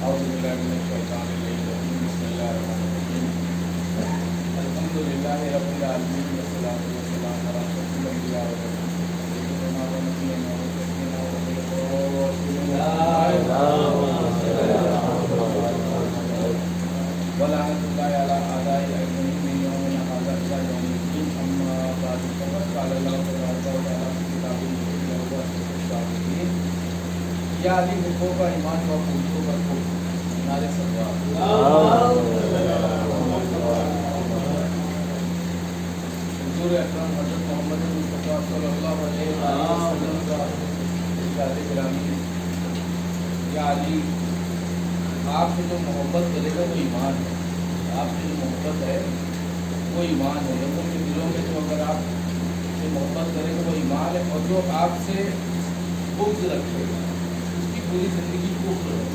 اعوذ باللہ من الشیطان الرجیم بسم اللہ الرحمن الرحیم الحمد للہ رب العالمین والصلاۃ والسلام علی اشرف الانبیاء سیدنا و نبینا و شفیعنا و ولعنۃ اللہ علی اعداء اجمعین من یومنا ھذا الی یوم الدین اما بعد فقد قال اللہ تبارک و تعالی فی کتابہ المبین یا علی حقوق کا ایمان و حقوق پر نعرے صلوات حضور اکرم حضرت محمد مصطفیٰ صلی اللہ علیہ وسلم کا ارشاد گرامی یا علی آپ سے جو محبت کرے گا وہ ایمان ہے. آپ سے جو محبت ہے وہ ایمان ہے. لوگوں کے دلوں میں جو اگر آپ سے محبت کرے گا وہ ایمان ہے, اور جو آپ سے بغض رکھے گا اس کی پوری زندگی کفر ہے.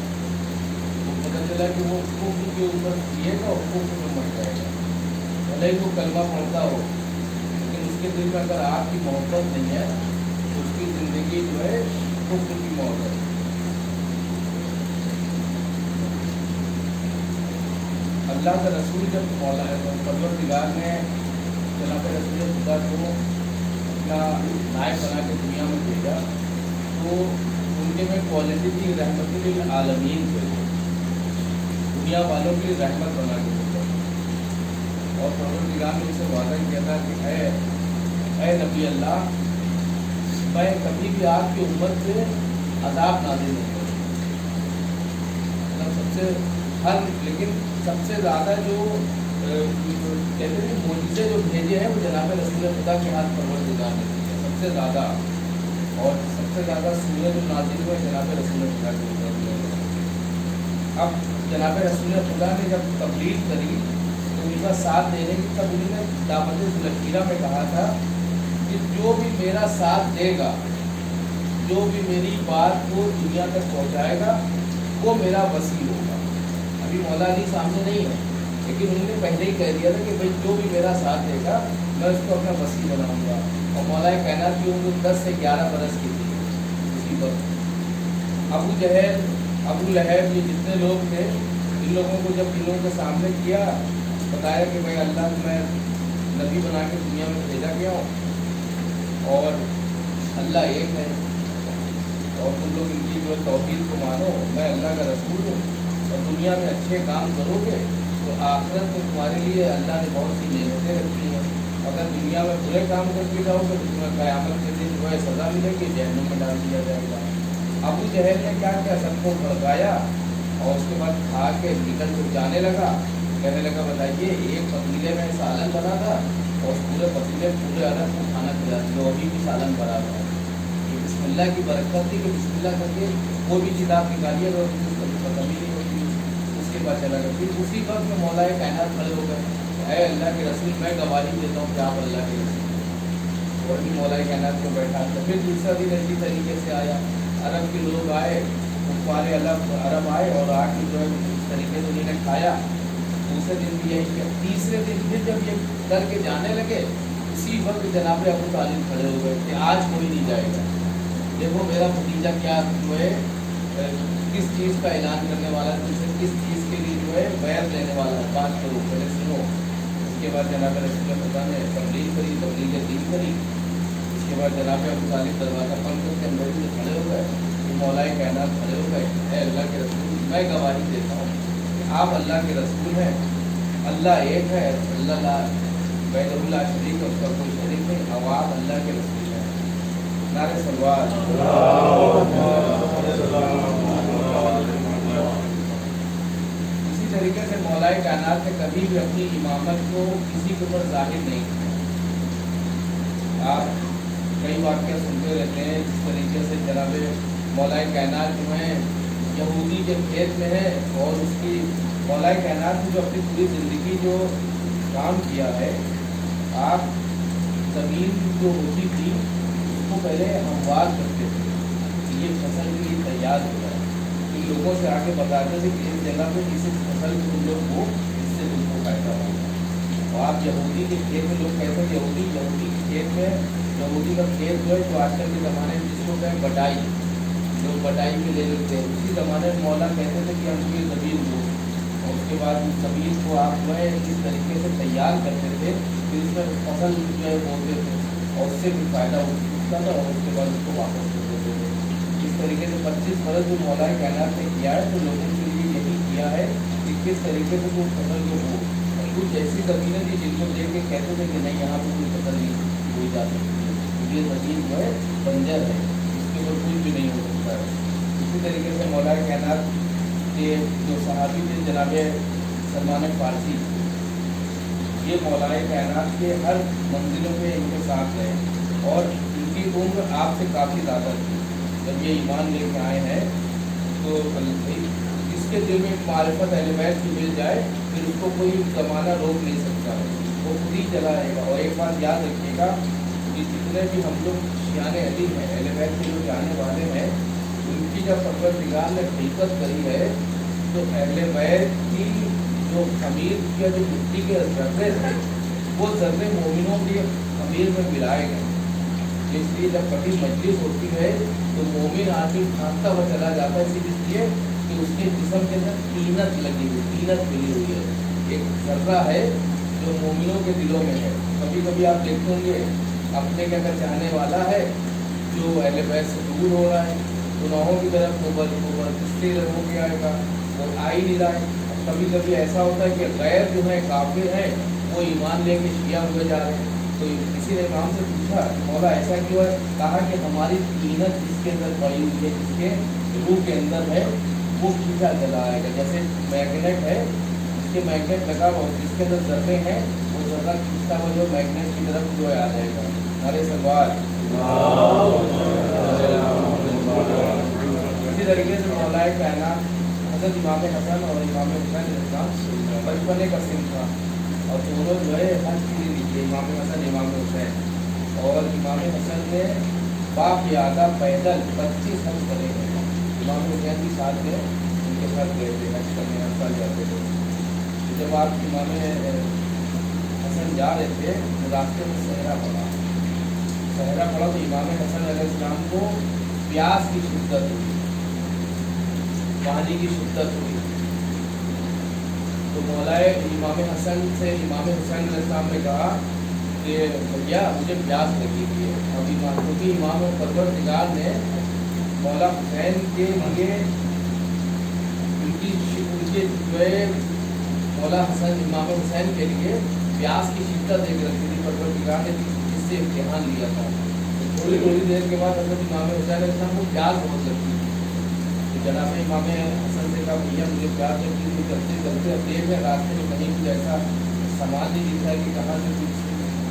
وہ پتہ چلا کہ وہ کفر کے اوپر جیے گا اور کفر میں مر جائے گا. بھلے ہی وہ کلمہ پڑھتا ہو لیکن اس کے دل میں اگر آپ کی محبت نہیں ہے تو اس کی زندگی جو ہے کفر کی موت ہے. اللہ کا رسول جب پروردگار نے جناب رسول خدا کو اپنا نائب بنا کے دنیا میں بھیجا تو ان کے میں کوالٹی تھی رحمت للعالمین کے لیے, دنیا والوں کے لیے رحمت بنا کے بھیجا. اور پروردگار نے اسے وعدہ کیا تھا کہ اے نبی اللہ, میں کبھی بھی آپ کی امت پہ عذاب نازل نہیں کروں. سب سے لیکن سب سے زیادہ جو کہتے ہیں معجزے جو بھیجے ہیں وہ جناب رسول خدا کے ہاتھ پروردگار نے دیے سب سے زیادہ, اور سب سے زیادہ سورہ جو نازل ہوئے جناب رسول خدا کے اوپر. اب جناب رسول خدا نے جب تبلیغ کری تو ان کا ساتھ دینے کی تب انہوں نے دعوت ذوالفقیرہ میں کہا تھا کہ جو بھی میرا ساتھ دے گا, جو بھی میری بات کو دنیا تک پہنچائے گا وہ میرا وسیع ہوگا. ابھی مولا علی سامنے نہیں ہے لیکن انہوں نے پہلے ہی کہہ دیا تھا کہ بھائی جو بھی میرا ساتھ دے گا میں اس کو اپنا وسیع بناؤں گا. اور مولا کائنات کی عمر 10 سے 11 برس کی تھی اسی وقت. ابو جہل, ابو لہب, یہ جتنے لوگ تھے ان لوگوں کو جب ان لوگوں کے سامنے کیا بتایا کہ بھائی اللہ کو میں نبی بنا کے دنیا میں بھیجا گیا ہوں اور اللہ ایک ہے اور تم لوگ ان کی جو توحید کو مانو, میں اللہ کا رسول ہوں اور دنیا میں اچھے کام کرو گے تو آخرت میں تمہارے لیے اللہ نے بہت سی نعمتیں رکھی ہیں. اگر دنیا میں برے کام کر کے جاؤ گے تو تمہیں قیامت کے دن جو ہے سزا ملے گی, جہنم میں ڈال دیا جائے گا. ابو جہل نے کیا کیا سب کو بھڑکایا اور اس کے بعد کھا کے نکل کر جانے لگا. کہنے لگا بتائیے ایک پتیلے میں سالن بنا تھا اور پورے پتیلے پورے عرب کو کھانا کھلا دیا, ابھی بھی سالن بنا تھا. بسم اللہ کی برکت تھی کہ بسم اللہ کر کے کوئی بھی کتاب نکالیے اور ختم ہی نہیں ہوتی. اس کے بعد چلا گیا. پھر اسی وقت میں مولا کائنات کھڑے ہو گئے, اے اللہ کے رسول میں گواہی دیتا ہوں کہ آپ اللہ کے رسول. اور بھی مولا کائنات کو بیٹھا تھا. پھر دوسرا دن اسی طریقے سے آیا, عرب کے لوگ آئے, کفار عرب آئے اور آ کے جو ہے اس طریقے سے انہوں نے کھایا. دوسرے دن بھی یہی کیا. تیسرے دن پھر جب یہ کر کے جانے لگے اسی وقت جناب ابو طالب کھڑے ہو گئے کہ آج کوئی نہیں جائے گا. دیکھو میرا بھتیجا کیا جو ہے کس چیز کا اعلان کرنے والا ہے, کس چیز کے لیے جو ہے بیعت لینے والا ہے. بات کرو, پہلے سنو. اس کے بعد جناب رسول خدا نے تبلیغ کری, تبلیغ دین کری. اس کے بعد جناب ابو طالب دروازہ بند کر کے اندر سے کھڑے ہو گئے. مولا کائنات کھڑے ہو گئے, اے اللہ کے رسول میں گواہی دیتا ہوں کہ آپ اللہ کے رسول ہیں. اللہ ایک ہے, اللہ وحدہ لا شریک ہے, اس کا کوئی شریک نہیں. اب آپ اللہ کے رسول ہیں. نعرے صلوات. اسی طریقے سے مولا کائنات نے کبھی بھی اپنی امامت کو کسی کے اوپر ظاہر نہیں کیا. آپ کئی واقعہ سنتے رہتے ہیں جس طریقے سے جناب مولا کائنات جو ہیں یہودی کے کھیت میں ہے اور اس کی مولا کائنات نے جو اپنی پوری زندگی جو کام کیا ہے, آپ زمین جو ہوتی تھی اس کو پہلے ہموار کرتے تھے کہ یہ فصل کے لیے تیار ہو جائے. ان لوگوں سے آ کے بتاتے تھے کہ اس جگہ پہ کسی فصل تم لوگ کو اس سے تم کو فائدہ ہوگا. اور آپ یہودی کے کھیت میں لوگ کہتے ہیں یہودی کے کھیت میں, یہودی کا کھیت جو ہے جو آج کل کے زمانے میں جس کو کہیں بٹائی, लोग बटाई पे ले लेते हैं। उसी ज़माने में मौला कहते थे कि हमको ये ज़मीन दो, और उसके बाद उस ज़मीन को आप जो है इस तरीके से तैयार करते थे, फिर इसमें फसल जो है बोते थे और उससे भी फ़ायदा उठता था, और उसके बाद उसको वापस कर देते थे। इस तरीके से 25 बरस जो मौला कायनात ने किया है, तो लोगों के लिए यही किया है कि किस तरीके से वो फसल जो हो। कुछ ऐसी ज़मीनें थी जिनको देख के कहते थे कि नहीं यहाँ पर कोई फसल नहीं बोई जा सकती है, ये ज़मीन जो है बंजर है, इसके ऊपर कुछ भी नहीं हो सकता है। इसी तरीके से मौला कायनात के जो सहाबी थे जनाब सलमान फारसी, ये मौला कायनात के हर मंजिलों पे इनके साथ रहे, और इनकी उम्र आपसे काफ़ी ज़्यादा थी जब ये ईमान लेके आए हैं। तो इसके दिल में मारिफत अहले बैत की मिल जाए, फिर उसको कोई ज़माना रोक नहीं सकता है, वो खुद ही चला रहेगा। और एक बात याद रखिएगा कि जितने भी हम लोग शियाने अली हैं, अहले बैत के जो जाने वाले हैं, उनकी जब परवरदिगार ने खिलकत करी है, तो अहले बैत की जो खमीर के जो मिट्टी के ज़र्रे थे, वो ज़र्रे मोमिनों के खमीर में मिलाए गए। इसलिए जब कभी मजलिस होती है तो मोमिन आदमी भागता हुआ चला जाता है, सिर्फ इसलिए कि उसके जिस्म के अंदर कीनत लगी हुई, कीनत मिली हुई है, एक ज़र्रा है जो मोमिनों के दिलों में है। कभी कभी आप देखते होंगे अपने के अगर चाहने वाला है जो अहले बैत से दूर हो रहा है, गुनाहों की तरफ वो किससे हो गया आएगा, वो आ ही नहीं रहा है। कभी कभी ऐसा होता है कि गैर जो है काफिर है, वो ईमान लेके शिया हुए जा रहे हैं। तो किसी ने इमाम से पूछा कि मौला ऐसा क्यों है? कहा कि हमारी कीनत जिसके अंदर पड़ी हुई है, जिसके रूह के अंदर है, वो खींचा चला आएगा। जैसे मैग्नेट है, जिसके मैग्नेट लगा हुआ जिसके अंदर ज़र्रे हैं, वो ज़र्रा खींचता हुआ जो मैग्नेट की तरफ जो है आ जाएगा। हमारे सवाल इसी तरीके से मौला कायनात हज़रत इमाम हसन और इमाम हुसैन बचपने का सिम था, और दोनों जो है हर चीज़ लिखी, इमाम हसन इमाम हुसैन। और इमाम हसन ने बाक़यादा पैदल 25 हज करे हैं। इमाम हुसैन भी साथ में उनके साथ गए थे, हज करने हर साल जाते थे। जब आप इमाम हसन जा रहे थे तो रास्ते में सहरा पड़ा तो इमाम हसन अलैहिस्सलाम को प्यास की शिद्दत हुई, पानी की शिद्दत हुई। तो मौलाए इमाम हसन से इमाम हुसैन अलैहिस्सलाम ने कहा कि भैया मुझे प्यास लगी हुई है। अब क्योंकि इमाम परवरदिगार ने मौला हुसैन के लिए उनके जो है मौला हसन इमाम हुसैन के लिए प्यास की शिद्दत एक रखी थी। परवरदिगार ने इससे इम्तिहान लिया था। थोड़ी देर के बाद हज़रत इमाम हुसैन अलैहिस्सलाम को प्यास बहुत लगती थी। तो जनाब इमाम हसन से कहा भैया मुझे प्यास लगती थी, चलते चलते अब देख रहे रास्ते में कहीं कुछ ऐसा सामान नहीं दिख रहा है कि कहाँ से कुछ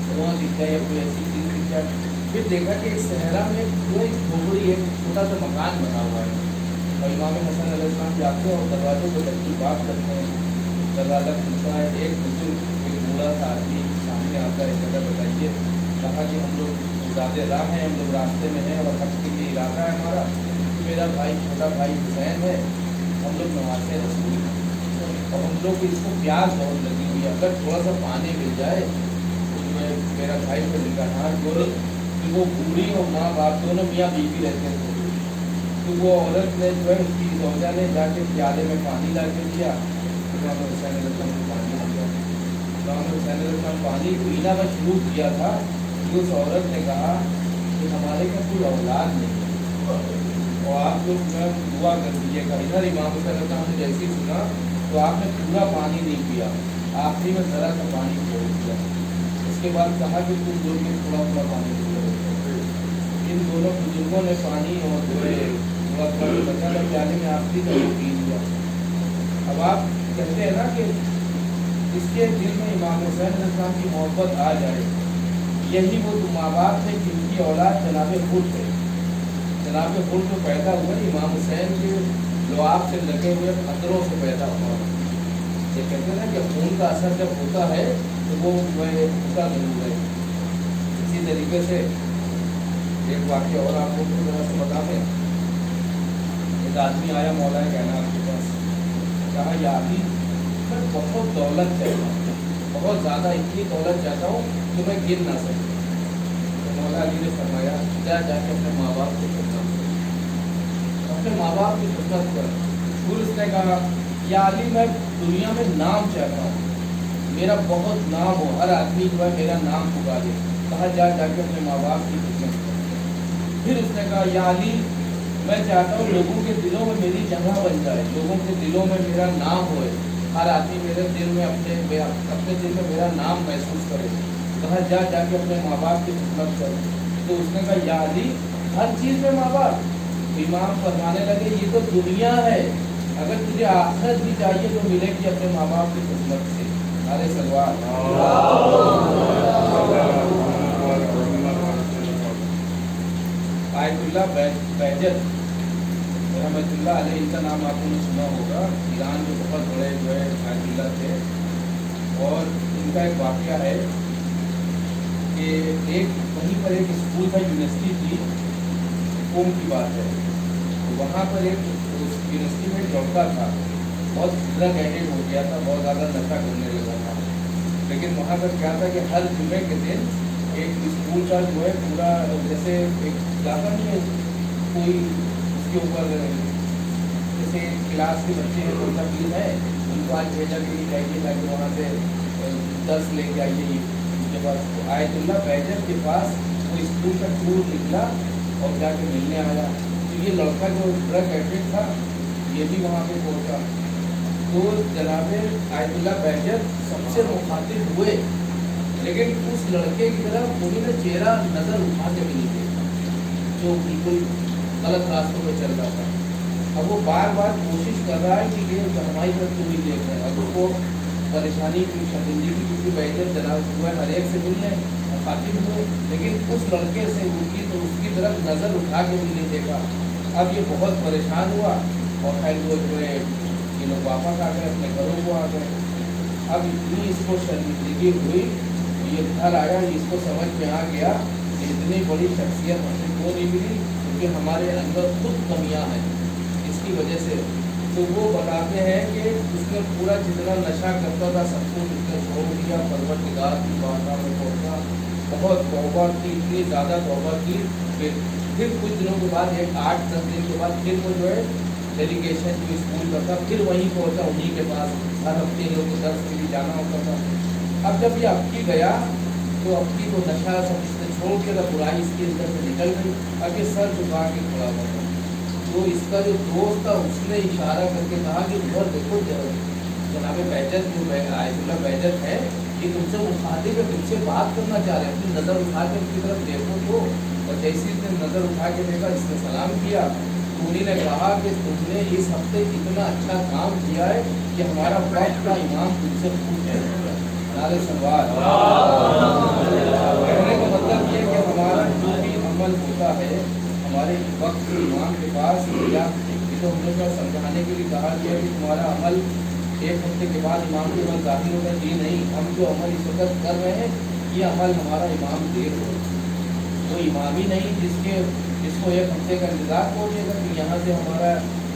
धुआं दिख जाए या कोई ऐसी चीज़ दिख जाए। फिर देखा कि एक सहरा में जो एक झोपड़ी एक छोटा सा मकान बना हुआ है, और इमाम हसन अलैहिस्सलाम जाते हैं और दरवाजे को लगी बात करते हैं। दरवाज़ा खुलता है, एक बुजुर्ग एक बूढ़ा सा आदमी सामने आता है, जगह बताइए। कहा कि हम लोग ज़्यादा राह हैं, हम लोग रास्ते में हैं और हज के लिए इलाका है हमारा, मेरा भाई छोटा भाई हुसैन है, हम लोग नवाज़े रसूल हैं और हम लोग इसको प्यास बहुत लगी हुई है, अगर थोड़ा सा पानी मिल जाए तो मैं मेरा भाई को निकालना दोनों कि वो बूढ़ी और माँ बाप दोनों मियाँ बीवी रहते थे। तो वो औरत ने जो है उसकी जौजा ने जाके प्याले में पानी ला के दिया, इमाम हुसैन अलैहिस्सलाम को पानी आ गया। इमाम हुसैन अलैहिस्सलाम पानी पीना का शुरू किया था कि उस औरत ने कहा कि हमारे का कोई औलाद नहीं है और आप लोग मैं दुआ कर दीजिएगा। इधर इमाम हुसैन अलैहिस्सलाम ने जैसे ही सुना तो आपने पूरा पानी नहीं पिया, आखिरी में ज़रा सा पानी छोड़ दिया। उसके बाद कहा कि तुम लोग थोड़ा थोड़ा पानी पियो। इन दोनों बुजुर्गों ने पानी और जो है थोड़ा थोड़ा बचा था प्याले में आखिरी का पी लिया। अब आप कहते हैं ना कि इसके दिल में इमाम हुसैन अलैहिस्सलाम की मोहब्बत आ जाए, यही वो माँ बाप थे जिनकी औलाद जनाब खुद है। जनाब खुद जो पैदा हुआ इमाम हुसैन के लुआब से लगे हुए खतरों से पैदा हुआ। ये कहते हैं ना कि खून का असर जब होता है तो वो होता जरूर है। इसी तरीके से एक वाक्य और आप लोग को जरा से बता दें। एक आदमी आया मौला कायनात के पास, कहा या अभी मैं बहुत दौलत चाहता हूँ, बहुत ज़्यादा इतनी दौलत चाहता हूँ कि मैं गिर ना सकूँ। तो मौला अली ने फरमाया जा जाके अपने माँ बाप को करना। अपने माँ बाप की खिदमत कर। फिर उसने कहा या अली मैं दुनिया में नाम चाहता हूँ, मेरा बहुत नाम हो, हर आदमी जो है मेरा नाम पुकारे। कहा जाके अपने माँ बाप की खिदमत कर। फिर उसने कहा या अली मैं चाहता हूँ लोगों के दिलों में मेरी जगह बन जाए, लोगों के दिलों में मेरा नाम होए, हर आदमी मेरे दिल में अपने दिल में मेरा नाम महसूस करे। कहा जाके अपने माँ बाप की खिदमत कर। तो उसने कहा या अली हर चीज़ में माँ बाप। इमाम फरमाने लगे ये तो दुनिया है, अगर तुझे आखिरत भी चाहिए तो मिलेगी अपने माँ बाप की खिदमत से। अरे सलवार आयतुल्लाह बैजत रहमतुल्लाह अलैह, इनका नाम आपने सुना होगा। ईरान में बहुत बड़े जो है आयतुल्लाह थे। और इनका एक वाक़या है कि एक वहीं पर एक स्कूल था, यूनिवर्सिटी थी, कोम की बात है। तो वहाँ पर एक उस यूनिवर्सिटी में एक लड़का था, बहुत ड्रग एडिक्ट हो गया था, बहुत ज़्यादा नशा करने लगा था। लेकिन वहाँ पर क्या था कि हर जुमे के दिन एक स्कूल का जो है पूरा जैसे एक जाता नहीं है कोई उसके ऊपर, जैसे क्लास के बच्चे हैं कौन सा फीस है उनको आज भेजा के लिए जाइए ताकि वहाँ से 10 लेके आइए उनके पास। तो आयतुल्लाह बैजत के पास वो स्कूल का टूर निकला और जाके मिलने आया। तो ये लड़का जो ड्रग एडिक्ट था ये भी वहाँ पे पहुँचा। तो जनाब आयतुल्लाह बैजत सबसे मुखातिब हुए, लेकिन उस लड़के की तरफ उन्होंने चेहरा नज़र उठा के भी नहीं देखा जो बिल्कुल गलत रास्तों पर चल रहा था। अब वो बार बार कोशिश कर रहा है कि ये हमारी तरफ क्यों नहीं देख रहे हैं। अब उसको परेशानी की शर्मिंदगी की, क्योंकि बैजत जनाब हुआ हर एक से मिलने मुखातिब हुए, लेकिन उस लड़के से उनकी तो उसकी तरफ नज़र उठा के भी नहीं देखा। अब ये बहुत परेशान हुआ और खैर वो जो है ये लोग वापस आ गए, अपने घरों को आ गए। अब इतनी इसको शर्मिंदगी हुई, ये घर आया, इसको समझ में आ गया कि इतनी बड़ी शख्सियत हमसे क्यों नहीं मिली, क्योंकि हमारे अंदर खुद कमियां हैं इसकी वजह से। तो वो बताते हैं कि उसने पूरा जितना नशा करता था सब कुछ उसने छोड़ दिया, परवरदिगार की बारगाह में पहुंचा, बहुत तौबा की, इतनी ज़्यादा तौबा की। फिर कुछ दिनों के बाद, एक 8-10 दिन के बाद, फिर वो जो है डेलीगेशन जो स्कूल का था फिर वहीं पहुंचा उन्हीं के पास। हर हफ्ते इन लोगों को दर्स के लिए जाना होता था। अब जब ये अबकी गया तो अबकी को नशा सब इसने छोड़ के बुराई इसके अंदर से निकल गई। अब ये सर झुका के खड़ा हुआ था। तो इसका जो दोस्त था उसने इशारा करके कहा कि उधर देखो जनाब बैजत जो आयतुल्लाह बैजत है ये तुमसे मुखातिब है, तुमसे बात करना चाह रहे हैं, अपनी नज़र उठा के उनकी तरफ देखो तो। और जैसे इसने नज़र उठा के देखा, इसने सलाम किया तो उन्हीं ने कहा कि तुमने इस हफ्ते इतना अच्छा काम किया है कि हमारा वक्त का इमाम तुमसे पूछ है। नारे सलवार। कहने का मतलब ये कि हमारा जो भी अमल होता है हमारे वक्त के इमाम के पास, या ये तो हमने थोड़ा समझाने के लिए कहा गया कि तुम्हारा अमल एक हफ्ते के बाद इमाम के पास दाखिल होगा, ये नहीं, हम जो अमल इस वक्त कर रहे हैं ये अमल हमारा इमाम देर हो, वो इमाम ही नहीं जिसको एक हफ्ते का इंतज़ार पहुँचेगा कि यहाँ से हमारा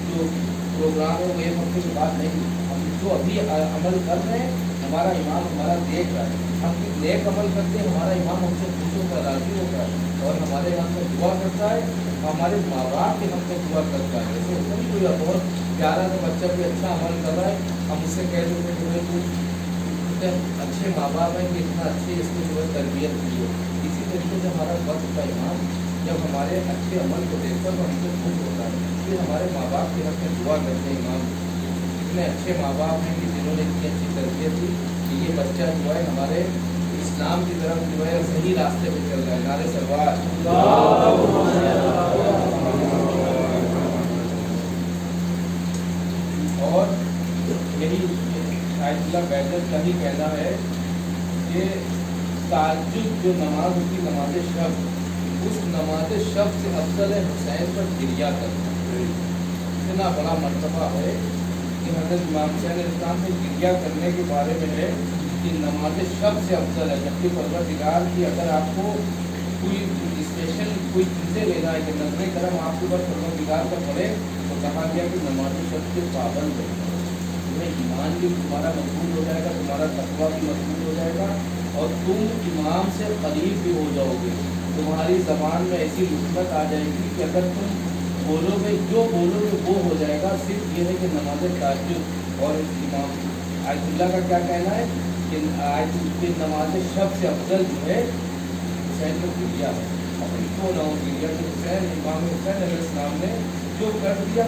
जो प्रोग्राम है वो एक हफ्ते के बाद नहीं। हम जो अभी अमल कर रहे हैं हमारा इमाम हमारा देख रहा है, हम कुछ नेक अमल करते हैं हमारा इमाम हमसे खुश होकर राज़ी होता है और हमारे हम से दुआ करता है, हमारे माँ बाप के हम से दुआ करता है। जैसे उसमें कोई बहुत प्यारा सा बच्चा कोई अच्छा अमल कर रहा है, हम उससे कह देते हैं कि भाई अच्छे माँ बाप हैं कि इतना अच्छी इसको जो है तरबियत की है। इसी तरीके से हमारा वक्त का इमाम जब हमारे अच्छे अमल को देखकर तो हमसे खुश होता है, फिर हमारे माँ बाप के हक में दुआ करते हैं इमाम इतने अच्छे माँ बाप हैं कि जिन्होंने इतनी अच्छी तरबियत दी कि ये बच्चा जो है हमारे इस्लाम की तरफ जो है सही रास्ते पर चल रहा है। नारे सलवार। और यही आयतुल्लाह बैजत का ही कहना है कि ताज्जुद जो नमाज होती नमाज शब, उस नमाज शब से अफजल है हुसैन पर गिरिया करना। इतना बड़ा मर्तबा है कि हज़रत इमाम हुसैन इस्लाम में गिरिया करने के बारे में है कि नमाज शब से अफजल है। जबकि परवरदिगार की अगर आपको कोई स्पेशल कोई चीज़ें लेना है कि नजर करम आपके ऊपर परवरदिगार का पड़े तो कहा गया कि नमाज शब के पाबंद है। तुम्हें ईमान भी तुम्हारा मजबूत हो जाएगा, तुम्हारा तकवा भी मजबूत हो जाएगा और तुम इमाम से करीब भी हो जाओगे। तुम्हारी ज़बान में ऐसी हिम्मत आ जाएगी कि अगर तुम बोलोगे जो बोलोगे वो हो जाएगा। सिर्फ ये है कि नमाज तहज्जुद और इमाम आयतुल्लाह का क्या कहना है कि आयतुल्लाह नमाज शब से अफजल जो है हुसैन को दिया है। तो नौकिया कि हुसैन इमाम हुसैन अलैहिस्सलाम ने जो कर दिया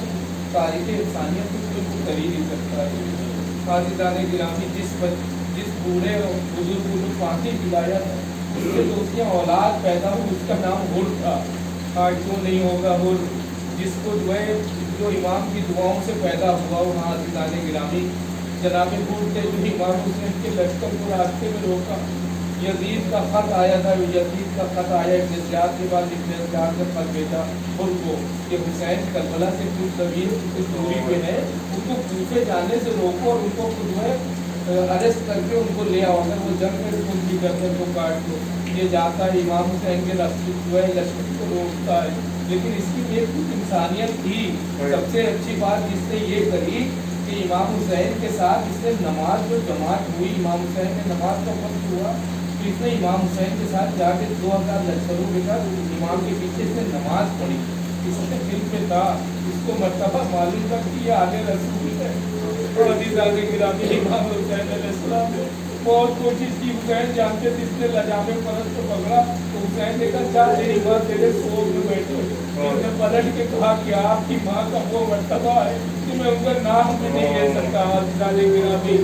तारीख़ इंसानियत को बिल्कुल कर ही नहीं सकता है। खातिदान गिरामी जिस बूढ़े बुजुर्ग को फांसी दिलाया था उससे तो उसकी औलाद पैदा हुई, उसका नाम हुर था। आज क्यों नहीं होगा हुर, जिसको जो है जो इमाम की दुआओं से पैदा हुआ वो खातिदान गिरामी जनाब हुर थे, जो इमाम हुसैन के लश्कर को रास्ते में रोका। यजीद का ख़त आया था, यजीद का ख़त आया इब्न ज़ियाद के बाद इब्न ज़ियाद का ख़त भेजा हुर को कि हुसैन करबला से कुछ ज़मीन कुछ दूरी पे है, उनको पूछे जाने से रोको और उनको जो है अरेस्ट करके उनको ले आओ। अगर वो जंग में उनकी गर्दन को काट दो। ये जाता है इमाम हुसैन के लश्कर को रोकता है। लेकिन इसकी एक कुछ इंसानियत थी। सबसे अच्छी बात इसने ये करी कि इमाम हुसैन के साथ इसने नमाज जो जमात हुई, इमाम हुसैन ने नमाज का वक्त हुआ तो इसने इमाम हुसैन के साथ जाके 2000 लश्करों के साथ इमाम के पीछे इसने नमाज पढ़ी। इसके दिल पे था, इसको मर्तबा मालूम था कि ये आगे रसूल है। और अज़ीज़ान गिरामी इमाम हुसैन अलैहिस्सलाम ने बहुत कोशिश की। हुसैन जानते थे इसने लजामे परत को पकड़ा तो हुसैन ने कहा जा तेरी माँ तेरे सोग में बैठे। उसने पलट के कहा कि आपकी माँ का वो मर्तबा है कि मैं उनका नाम भी नहीं ले सकता। अज़ीज़ान गिरामी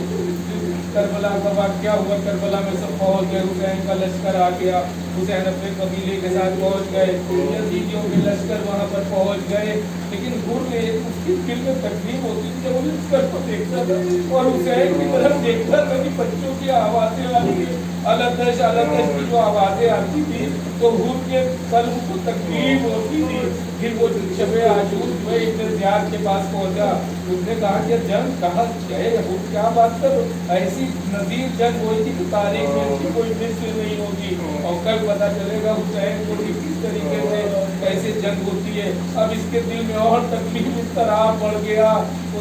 करबला का वाक़या हुआ, करबला में सब पहुँच गए, हुसैन का लश्कर आ गया। हुसैन अपने कबीले के साथ पहुँच गए, यजीदियों के लश्कर वहाँ पर पहुँच गए। लेकिन हुर ने उसकी दिल में तकलीफ होती थी जब वो लश्कर को देखता था और हुसैन की तरफ देखता था कि बच्चों की आवाज़ें आ रही है, अलग-दश की जो आवाज़ें आती थी तो हुर के कल्ब को तकलीफ होती थी। फिर वो शबे आजूज में इब्न ज़ियाद के पास पहुंचा। उसने कहा कि जंग कहाँ गए, वो क्या बात कर, ऐसी नज़ीर जंग हुई थी कि तारीख में इसकी कोई मिस्र नहीं होगी और कल पता चलेगा हुसैन को कि किस तरीके से कैसे जंग होती है। अब इसके दिल में और तकलीफ इस तरह बढ़ गया।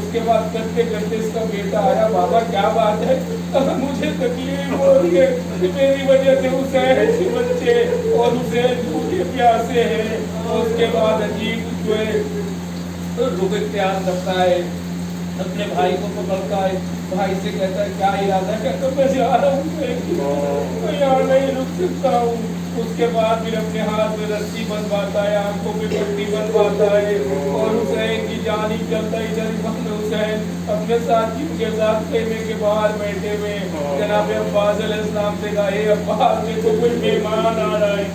उसके बाद करते करते इसका बेटा आया, बाबा क्या बात है? मुझे तकलीफ हो रही है कि मेरी वजह से हुसैन के बच्चे और हुसैन भूखे प्यासे हैं। उसके बाद अजीब जो है रुख इख्तियार करता है, अपने भाई को पकड़ता है, भाई से कहता है क्या इरादा है? कहता मैं जा रहा हूँ, मैं यहाँ नहीं रुक सकता हूँ। उसके बाद फिर अपने हाथ में रस्सी बंधवाता है, आंखों में पट्टी बंधवाता है और हुसैन की जान ही चलता इधर इमाम हुसैन अपने साथियों के साथ खेमे के बाहर बैठे हुए जनाब अब्बास अलैहिस्सलाम से कहा, हे अब्बास देखो कोई मेहमान आ रहा है,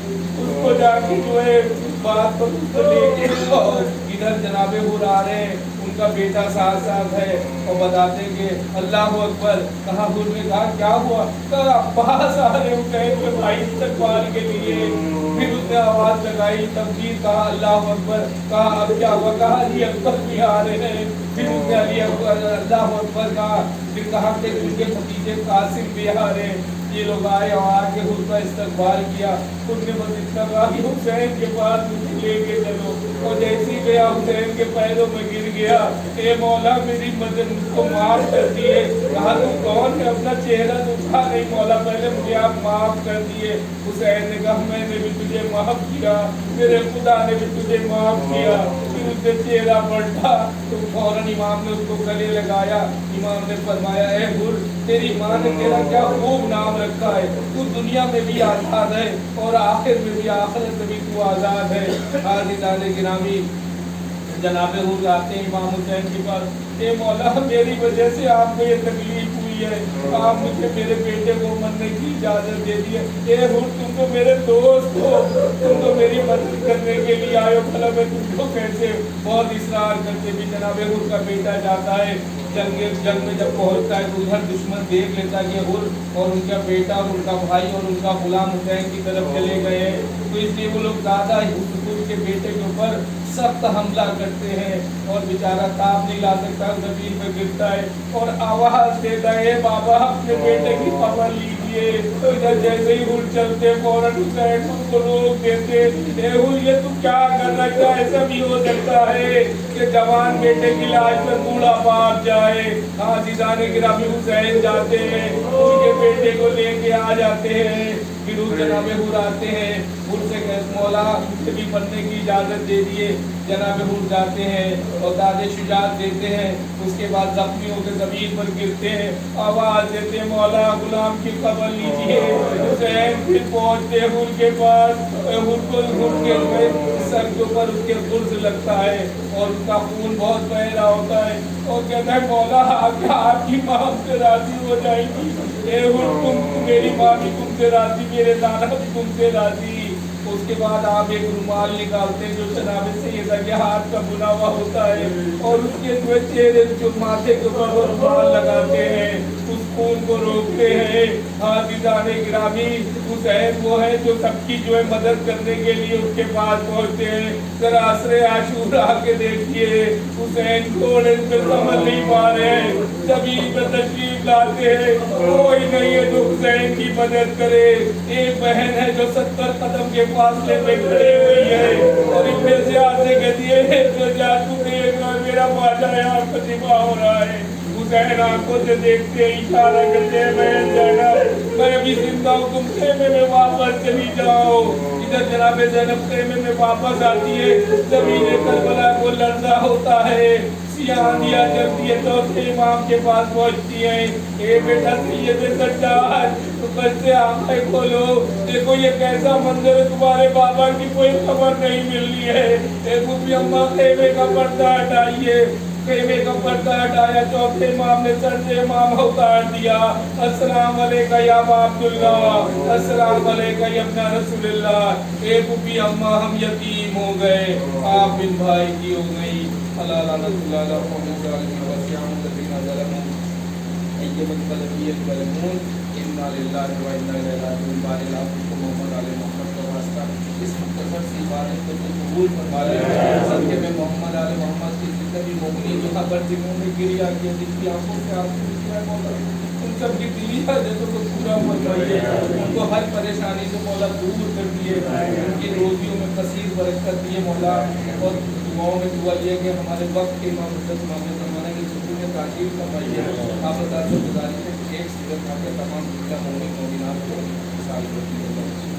उसको जाके जो है बात पर उसको लेके इधर जनाबे हुर आ रहे हैं, उनका बेटा साथ साथ है और बताते कि अल्लाह अकबर। कहा हुर ने कहा क्या हुआ? कहा अब्बास आ रहे हुसैन के भाई इस्तकबाल के लिए। फिर उसने आवाज लगाई, तकबीर, कहा अल्लाह अकबर। कहा अब क्या हुआ? कहा अली अकबर भी आ रहे हैं। फिर उसने अली अकबर अल्लाह अकबर कहा। फिर कहा कि उनके भतीजे कासिम भी आ रहे हैं। ये लोग आए और आके हुर का इस्तकबाल किया। उसने बस इतना कहा कि हुसैन के पास मुझे लेके चलो। और जैसे ही गया हुसैन के पैरों में गिर गया, ए मौला मेरी मदद मुझको माफ कर दिए। कहा तू कौन है? अपना चेहरा दिखा। नहीं मौला पहले मुझे आप माफ कर दिए। हुसैन ने कहा मैंने भी तुझे माफ किया, मेरे खुदा ने भी तुझे माफ किया। फिर उसने चेहरा पलटा तो फौरन इमाम ने उसको गले लगाया। इमाम ने फरमाया, ए हुर तेरी माँ ने तेरा क्या खूब नाम रखा है, तू दुनिया में भी आज़ाद है और आखिर में भी, आखिरत में भी तू आज़ाद है। आज़िज़ान गिरामी जनाबे हुर आते हैं इमाम हुसैन के पास, ए मौला मेरी वजह से आपको ये तकलीफ हुई है, आप मुझे मेरे बेटे को मरने की इजाज़त दे दी है। ए हुर तुम तो मेरे दोस्त हो, तुम तो मेरी मदद करने के लिए आए हो, भला मैं तुमको कैसे? बहुत इसरार करते भी जनाबे हुर का बेटा जाता है जंग में जब पहुंचता है तो उधर दुश्मन देख लेता है कि हुर और उनका बेटा और उनका भाई और उनका गुलाम हुसैन की तरफ चले गए हैं, तो इसलिए वो लोग ज़्यादा हुर के बेटे के ऊपर सख्त हमला करते हैं और बेचारा ताप नहीं ला सकता, जमीन पर गिरता है और आवाज़ देता है, बाबा अपने बेटे की खबर लीजिए। तो इधर जैसे ही हुर चलते फौरन हुसैन उनको रोक देते, ए हुर ये तू क्या कर रहा है? ऐसा भी हो सकता है कि जवान बेटे की लाश पर बूढ़ा बाप जाए। आज़िज़ान गिरामी हुसैन जाते हैं, उनके बेटे को लेके आ जाते हैं। پھر اس جناب حور آتے ہیں، حور سے مولا مجھے بھی پڑھنے کی اجازت دے دیے، جناب حور جاتے ہیں اور داد شجاعت دیتے ہیں، اس کے بعد زخمی ہو کے زمین پر گرتے ہیں، آواز دیتے ہیں مولا غلام کی خبر لیجیے، حسین پھر پہنچتے حور کے پاس، حور کو حور کے سر کے اوپر اس کے غرض لگتا ہے اور اس کا خون بہت بہ رہا ہوتا ہے اور کہتا ہے مولا آپ کی ماں سے راضی ہو جائے گی، اے حور تم میری ماں بھی تم سے راضی، میرے نانا بھی تم سے راضی۔ اس کے بعد آپ ایک رومال نکالتے ہیں جو جناب سیدہ کے ہاتھ کا بنا ہوا ہوتا ہے اور اس کے جو چہرے جو ماتھے کے اوپر وہ رومال لگاتے ہیں، اس خون کو روکتے ہیں۔ عزیزان گرامی، حسین وہ ہے جو سب کی جو ہے مدد کرنے کے لیے اس کے پاس پہنچتے ہیں۔ ذرا عصر عاشورا کے دیکھیے، حسین گھوڑے پہ سنبھل نہیں پا رہے ہیں، زمین پہ تشریف لاتے ہیں، کوئی نہیں ہے جو حسین کی مدد کرے۔ ایک بہن ہے جو 70 قدم کے فاصلے پہ کھڑی ہوئی ہے اور ابن زیاد سے کہتی ہے ابن زیاد کو دیکھ رہا میرا باجا یہاں پر دفاع ہو رہا ہے۔ حسین آنکھوں سے دیکھتے ہیں، اشارہ کرتے ہیں بہن زینب میں ابھی زندہ ہوں، تم خیمے میں واپس چلی جاؤ۔ ادھر جناب زینب خیمے میں واپس آتی ہے، زمین کربلا کو لرزہ ہوتا ہے، سیاہ آندھیاں چلتی ہے، چوتھے امام کے پاس پہنچتی ہیں، اے بیٹا سید سجاد بس سے آنکھیں کھولو، دیکھو یہ کیسا منظر ہے، تمہارے بابا کی کوئی خبر نہیں مل رہی ہے۔ اے بوبی اماں خیمے کا پردہ ہٹائیے، خیمے کا پردہ ہٹایا، چوتھے امام نے سر سے امام اتار دیا، السلام علیکہ یا ابا عبداللہ، السلام علیکہ یا ابن رسول اللہ۔ اے بوبی اماں ہم یتیم ہو گئے، آپ بن بھائی کی ہو گئی، اللہ لعنت اللہ علیہ وسلم ظالمین وسیعون الذین ظلموا ایما القلبی الظالمون انا للہ و انا الیہ راجعون۔ بارک اللہ کو محمد علیہ محمد کا واسطہ اس مختصر سی عبادت کو تو قبول فرما لے، صدقے میں محمد علیہ محمد کی زندگی مومنین جو خبر جنہوں نے گریا کیا، جن کی آنکھوں سے آنسو نکلا ہے مولا، ان سب کی دلی حاجتوں کو پورا فرمائیے، ان کو ہر پریشانی سے مولا دور کر دیے، ان کی روزیوں میں کثیر برکت دیے مولا، اور دعاؤں میں دعا یہ کہ ہمارے وقت کے امام حضرت امام زمانہ کی سکون تعجیل فرمائیے۔ آپ سے گزارش ہے کہ ایک سورت کھا کے تمام مومنین مومنات کو مثال کرتی ہے۔